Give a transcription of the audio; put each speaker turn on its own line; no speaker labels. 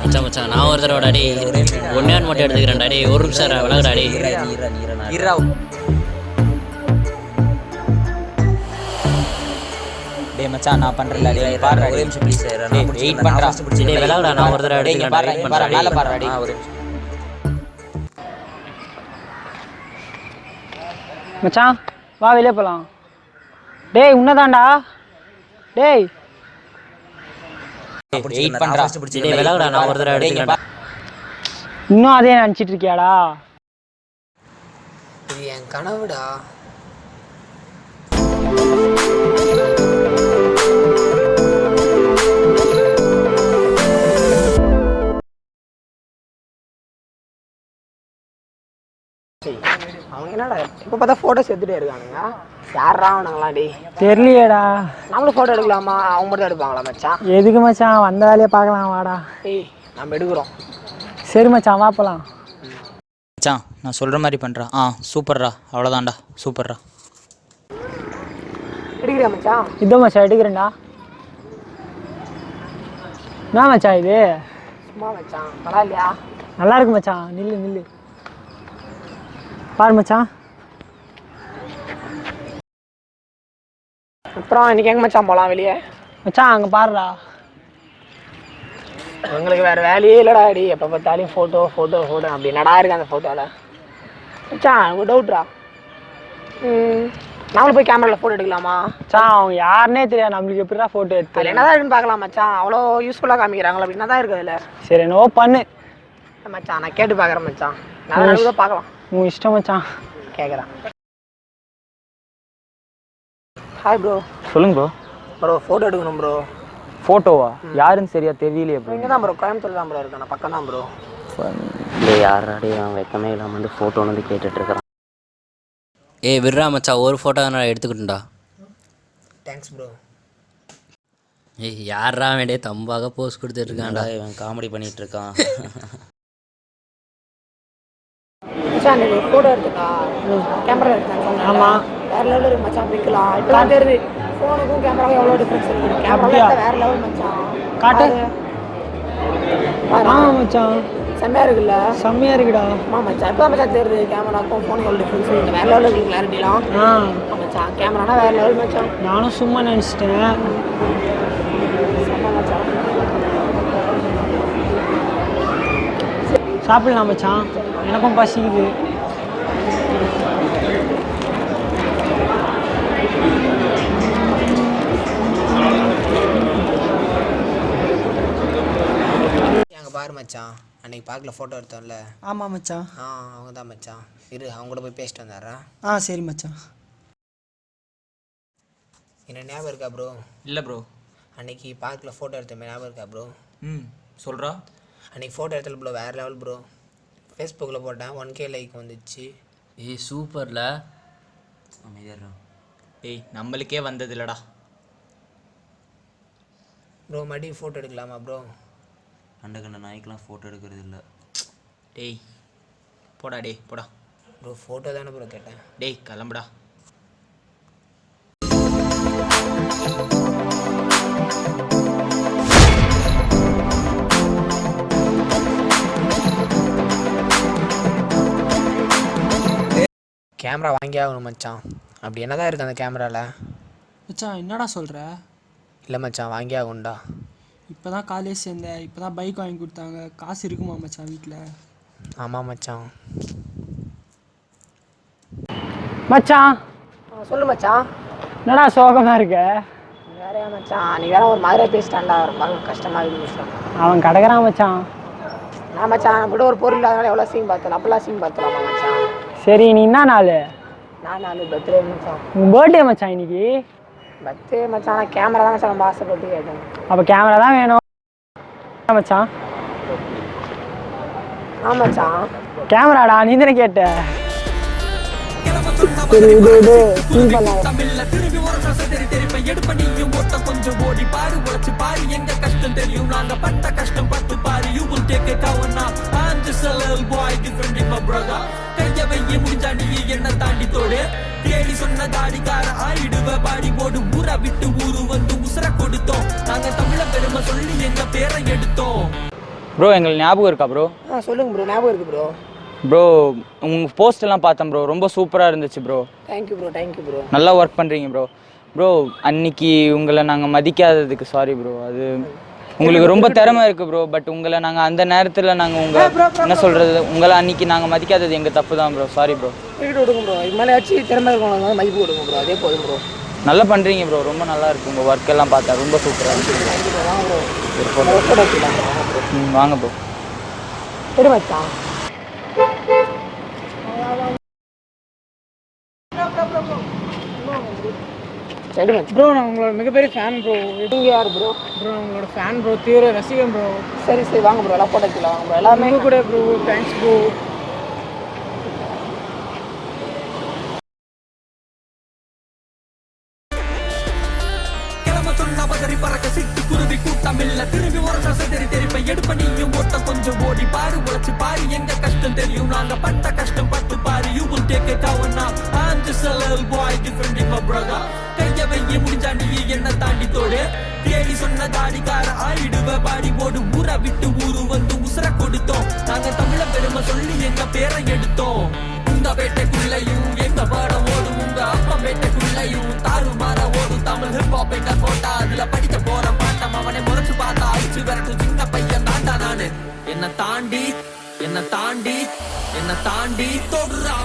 மச்சான் மச்சான் நான் ஒரு தடவை டாடி ஒன்னையான் மட்டும் எடுத்துக்கிறேன் டாடி. ஒரு நிமிஷம் விலகு டாடி.
டேய் மச்சான் நான் பண்றல டேய் பாரு ஒரே நிமிஷம் ப்ளீஸ் நான் வெயிட் பண்றேன்.
டேய் விலகுடா நான் ஒரு தடவை எடுத்துக்கிறேன்.
பாரு மேல பாரு டேய் ஒரு
மச்சான் வா வெளியே போகலாம். டேய் உன்னதான்டா. டேய்
வெயிட் பண்றா.
டேய் விலகுடா நான் ஒரு தடவை எடுத்துக்கிறேன்.
இன்னும் அதே நினச்சிட்டு இருக்கியாடா?
இது என் கனவுடா. அவங்க என்னடா இப்போ பார்த்தா ஃபோட்டோஸ் எடுத்துகிட்டே இருக்கானுங்க. யாரா அவனுங்களாம்? டே
தெரியலையேடா.
நம்மளும் ஃபோட்டோ எடுக்கலாமா? அவங்க மட்டும் தான் எடுப்பாங்களா மச்சான்?
எதுக்கு மச்சான், வந்த வேலையை பார்க்கலாம் வாடா.
ஏய் நம்ம எடுக்கிறோம்.
சரி மச்சான் வா போகலாம்.
மச்சான் நான் சொல்ற மாதிரி பண்றா. சூப்பர்ரா அவ்வளோதான்டா சூப்பர்ரா.
எடுக்கிறியா மச்சான்?
இதோ மச்சான் எடுக்கிறேன்டா. என்ன மச்சான் இது?
சும்மா மச்சான் நல்லா இல்லையா?
நல்லா இருக்கு மச்சான். நில்லு நில்லு பாரு மச்சான்.
அப்புறம் இன்னைக்கு எங்கே மச்சான் போகலாம் வெளியே?
மச்சான் அங்கே பாருடா.
உங்களுக்கு வேறு வேலையே இல்லைடா. அடி எப்போ பார்த்தாலும் ஃபோட்டோ ஃபோட்டோ ஃபோட்டோ அப்படி நடா இருக்கு அந்த ஃபோட்டோவில். மச்சான் எனக்கு டவுட்ரா. நம்மளும் போய் கேமராவில் ஃபோட்டோ எடுக்கலாமா?
மச்சான் அவங்க யாருன்னே தெரியாது, நம்மளுக்கு எப்படிடா ஃபோட்டோ எடுத்து?
அதில் என்னதான் இருக்குன்னு பார்க்கலாம் மச்சான். அவ்வளோ யூஸ்ஃபுல்லாக காமிக்கிறாங்களா? அப்படி என்னதான் இருக்குது அதில்?
சரி என்னவோ பண்ணு
மச்சான். நான் கேட்டு பார்க்குறேன் மச்சான். நான் கூட பார்க்கலாம்.
உன் இஷ்டம் மச்சான்.
கேட்குறேன். Hi bro.
சொல்லுங்க ப்ரோ.
ப்ரோ ஃபோட்டோ எடுக்கணும் ப்ரோ.
ஃபோட்டோவா? யாருன்னு சரியா தெரியலையே ப்ரோ.
இங்கே தான் ப்ரோ, கோயம்புத்தூர் தான் ப்ரோ இருக்கேன். நான் பக்கம் தான் ப்ரோ.
இல்லை யாராடி அவன் வெக்கமே இல்லாமல் வந்து ஃபோட்டோன்னு வந்து கேட்டுட்ருக்கிறான். ஏய் விட்றா மச்சான், ஒரு ஃபோட்டோ நான் எடுத்துக்கிட்டேன்டா.
Thanks bro.
ஏய் யாரா வேண்டிய தம்பாக போஸ்ட் கொடுத்துட்ருக்கான்டா.
இவன் காமெடி பண்ணிட்டு இருக்கான்.
மச்சான் நீ ஃபோட்டோ எடுத்துக்கா. கேமரா எடுத்தேன்.
ஆமாம்
வேறு லெவலில் இருக்கு மச்சான். பிடிக்கலாம் இப்போ தான் தெரியுது ஃபோனுக்கும் கேமராவும் எவ்வளோ டிஃப்ரென்ஸ் இருக்குது. கேமரா வேறு லெவல் மச்சான்.
காட்டு. ஆமாம் மச்சான்
செம்மையாக இருக்குல்ல?
செம்மையாக இருக்குடா.
ஆமாம் மச்சான். இப்போ மச்சான் தெரியுது கேமராக்கும் ஃபோனுக்கு எவ்வளோ டிஃப்ரென்ஸ் இருக்குது. வேறு லெவலில் இருக்குது கிளாரிட்டிலாம். மச்சான் கேமரானா வேறு லெவல் மச்சான்.
நானும் சும்மா நினச்சிட்டேன்.
செம்ம மச்சான்.
சாப்பிடலாம் மச்சான், எனக்கும் பசிக்குது.
அங்கே பாரு மச்சான், அன்னைக்கு பார்க்கல ஃபோட்டோ எடுத்தோம்ல.
ஆமாம் மச்சான்.
அவங்க தான் மச்சான். இரு அவங்க கூட போய் பேசிட்டு வந்தாரா?
சரி மச்சான்.
என்ன ஞாபகம் இருக்கா ப்ரோ?
இல்லை ப்ரோ.
அன்னைக்கு பார்க்கல ஃபோட்டோ எடுத்தோமே ஞாபகம் இருக்கா ப்ரோ?
சொல்கிறா.
அன்றைக்கி ஃபோட்டோ எடுத்துல ப்ரோ வேறு லெவல் ப்ரோ. ஃபேஸ்புக்கில் போட்டேன் 1K லைக் வந்துச்சு.
ஏய் சூப்பர்ல.
அமைதியா. டேய் நம்மளுக்கே வந்தது இல்லைடா
ப்ரோ. மறுபடியும் ஃபோட்டோ எடுக்கலாமா ப்ரோ?
அண்டகண்ட நாய்க்கெலாம் ஃபோட்டோ எடுக்கிறது இல்லை. டேய் போடா. டேய் போடா
ப்ரோ. ஃபோட்டோ தானே ப்ரோ கேட்டேன்.
டேய் கிளம்புடா.
கேமரா வாங்கி ஆகணும் மச்சான். அப்படி என்ன தான் இருக்குது அந்த கேமராவில்?
மச்சான் என்னடா சொல்கிற?
இல்லை மச்சான் வாங்கி ஆகும்டா.
இப்போ தான் காலேஜ் சேர்ந்தேன், இப்போ தான் பைக் வாங்கி கொடுத்தாங்க. காசு இருக்குமா மச்சான் வீட்டில்?
ஆமாம் மச்சான்.
மச்சான்
சொல்லு மச்சான்.
என்னடா சோகமாக இருக்க?
வேறையா மச்சான், நீ வேற ஒரு மாதிரியாக பேசிட்டான்டா. ரொம்ப கஷ்டமாக இருக்குது மச்சான்.
அவன் கிடக்குறான் மச்சான்.
நான் மச்சான் நம்மகிட்ட ஒரு பொருள் இல்லாதனால எவ்வளோ சீன் பார்த்தலாம். அப்போல்லாம் சீன் பார்த்தலாமா மச்சான்?
சரி நீ என்ன நாள்?
நான் நாலு பர்த்டே மச்சான்.
உன் பர்த்டே மச்சான் இன்னைக்கு?
பர்த்டே மச்சான். நான் கேமரா தான் மச்சான் ரொம்ப ஆசைப்பட்டு கேட்டேன்.
அப்போ கேமரா தான் வேணும் மச்சான்.
மச்சான்
கேமராடா நீ தானே கேட்ட. சரி இது இது ஃபீல் பண்ணாத.
என்ன தாண்டி தோடு தேடி சொன்ன தாடிக்கார ஆயிடுவ பாடி போடு. ஊரை விட்டு ஊரு வந்து உசுர கொடுத்தோம். நாங்க தமிழ பெருமை சொல்லி எங்க பேரை எடுத்தோம்.
ப்ரோ எங்களுக்கு ஞாபகம் இருக்கா ப்ரோ?
சொல்லுங்கள் ப்ரோ, ஞாபகம் இருக்குது ப்ரோ.
ப்ரோ உங்கள் போஸ்டெல்லாம் பார்த்தேன் ப்ரோ, ரொம்ப சூப்பராக இருந்துச்சு bro.
Thank you bro, thank you bro.
நல்லா ஒர்க் பண்ணுறீங்க ப்ரோ. ப்ரோ அன்னைக்கு உங்களை நாங்கள் மதிக்காததுக்கு சாரி ப்ரோ. அது உங்களுக்கு ரொம்ப திறமை இருக்குது ப்ரோ. பட் உங்களை நாங்கள் அந்த நேரத்தில் நாங்கள் என்ன சொல்கிறது, உங்களை அன்னைக்கு நாங்கள் மதிக்காதது எங்கள் தப்பு தான் ப்ரோ. Sorry bro.
வீட்டு விடுங்க ப்ரோ. இது மேலே ஆச்சு திறமை இருக்கவங்க மதிப்பு கொடுங்க ப்ரோ. அதே போதும் ப்ரோ.
நல்லா பண்ணுறீங்க ப்ரோ, ரொம்ப நல்லா இருக்கு உங்கள் ஒர்க் எல்லாம் பார்த்தா ரொம்ப சூப்பராக இருக்கு. வாங்க ப்ரோ.
சரி மச்சான். சரி மச்சான்.
ப்ரோ நான் உங்களோட மிகப்பெரிய ஃபேன் ப்ரோ.
நீங்கள் யார் ப்ரோ?
ப்ரோ உங்களோட ஃபேன் ப்ரோ, தீவிர ரசிகன் ப்ரோ.
சரி சரி வாங்க ப்ரோ, எல்லாம் ஃபோட்டோ எடுத்துக்கலாம் வாங்க ப்ரோ. எல்லாமே
கூட ப்ரோ. Thanks bro.
பறக்க சிட்டு குருவி கூட்டம் இல்ல திரும்பி ஒரு செதறி தெரிப்பை எடுப்ப நீயும் ஓட்டம் கொஞ்சம் ஓடி பாரு உழைச்சு பாரு எங்க கஷ்டம் தெரியும் நாங்க பட்ட கஷ்டம் பட்டு பாரு you will take it out now I'm just a little boy different in my brother கைய வைய முடிஞ்சா நீ என்ன தாண்டி தோடு தேடி சொன்ன தாடிக்கார ஆயிடுவ பாடி போடு ஊரை விட்டு ஊரு வந்து உசுர கொடுத்தோம் நாங்க தமிழ பெருமை சொல்லி எங்க பேரை எடுத்தோம் உங்க வேட்டைக்குள்ளையும் எங்க பாடம் ஓடும் உங்க அப்பா வேட்டைக்குள்ளையும் தாறுமாற ஓடும் தமிழ் ஹிப்ஹாப் எங்க போட்டா அதுல படிக்க போற பாட்டம் அவனை முறைச்சு பார்த்தா அழிச்சு வரட்டும் சின்ன பையன் தாண்டா நானு என்ன தாண்டி தொடுறா